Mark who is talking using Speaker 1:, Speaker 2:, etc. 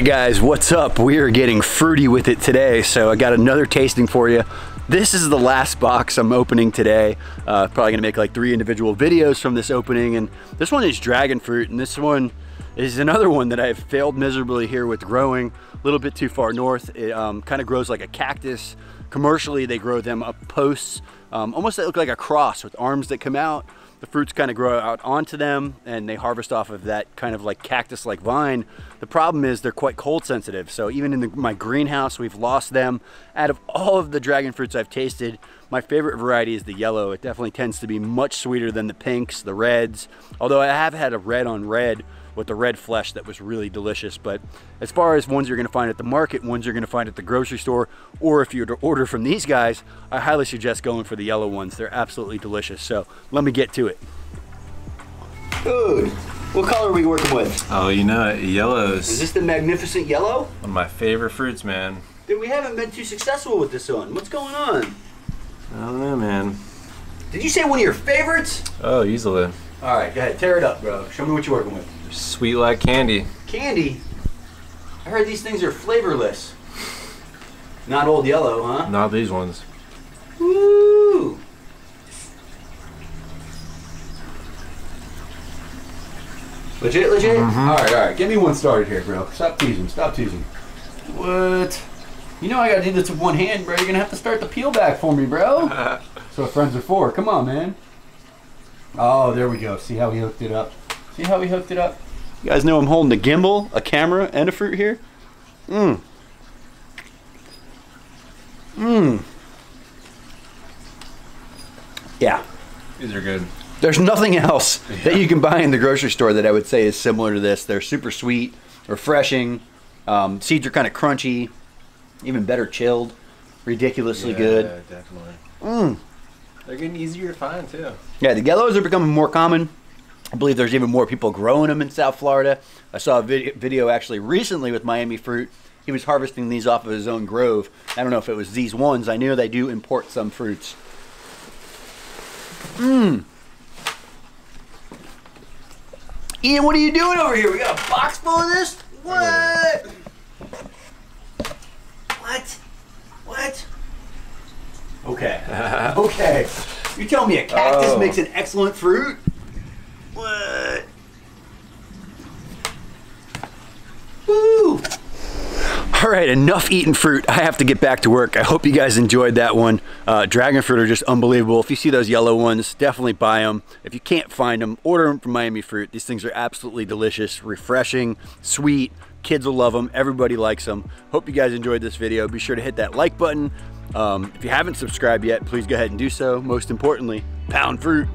Speaker 1: right, guys, what's up? We are getting fruity with it today, so I got another tasting for you. This is the last box I'm opening today. Probably gonna make like 3 individual videos from this opening, and this one is dragon fruit, and this one is another one that I've failed miserably here with growing. A little bit too far north. It kind of grows like a cactus. Commercially, they grow them up posts. Almost they look like a cross with arms that come out. The fruits kind of grow out onto them, and they harvest off of that kind of like cactus-like vine. The problem is they're quite cold sensitive, so even in my greenhouse, we've lost them. Out of all of the dragon fruits I've tasted, my favorite variety is the yellow. It definitely tends to be much sweeter than the pinks, the reds, although I have had a red on red with the red flesh that was really delicious. But as far as ones you're gonna find at the market, ones you're gonna find at the grocery store, or if you were to order from these guys, I highly suggest going for the yellow ones. They're absolutely delicious. So let me get to it. Dude, what color are we working with?
Speaker 2: Oh, you know it, yellows.
Speaker 1: Is this the magnificent yellow?
Speaker 2: One of my favorite fruits, man.
Speaker 1: Dude, we haven't been too successful with this one. What's going on?
Speaker 2: I don't know, man.
Speaker 1: Did you say one of your favorites?
Speaker 2: Oh, easily.
Speaker 1: All right, go ahead, tear it up, bro. Show me what you're working with.
Speaker 2: Sweet like candy.
Speaker 1: Candy? I heard these things are flavorless. Not old yellow, huh?
Speaker 2: Not these ones.
Speaker 1: Woo! Legit, legit?
Speaker 2: Mm-hmm.
Speaker 1: All right, get me one started here, bro. Stop teasing, stop teasing. What? You know I gotta do this with one hand, bro. You're gonna have to start the peel back for me, bro. That's what friends are for. Come on, man. Oh, there we go. See how he hooked it up? See how he hooked it up? You guys know I'm holding a gimbal, a camera, and a fruit here? Mmm. Mmm. Yeah.
Speaker 2: These are good.
Speaker 1: There's nothing else that you can buy in the grocery store that I would say is similar to this. They're super sweet, refreshing. Seeds are kind of crunchy, even better chilled. Ridiculously good.
Speaker 2: Yeah, definitely.
Speaker 1: Mmm.
Speaker 2: They're getting easier to find too.
Speaker 1: Yeah, the yellows are becoming more common. I believe there's even more people growing them in South Florida. I saw a video actually recently with Miami Fruit. He was harvesting these off of his own grove. I don't know if it was these ones. I knew they do import some fruits. Mmm. Ian, what are you doing over here? We got a box full of this? What? What? What? Okay. Okay. You tell me a cactus makes an excellent fruit? What? Woo! All right, enough eating fruit. I have to get back to work. I hope you guys enjoyed that one. Dragon fruit are just unbelievable. If you see those yellow ones, definitely buy them. If you can't find them, order them from Miami Fruit. These things are absolutely delicious, refreshing, sweet. Kids will love them. Everybody likes them. Hope you guys enjoyed this video. Be sure to hit that like button. If you haven't subscribed yet, please go ahead and do so. Most importantly, pound fruit.